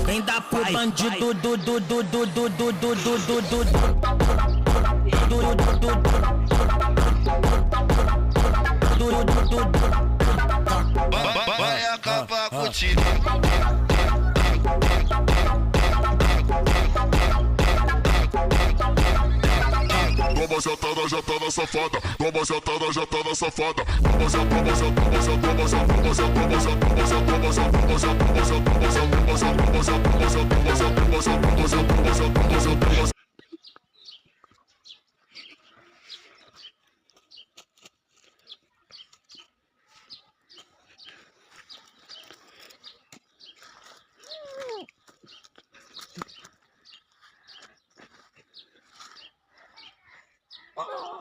Vem dar pro bandido Vai acabar com o time. Toma jatada safada, toma jatada safada, toma jatada. Wala.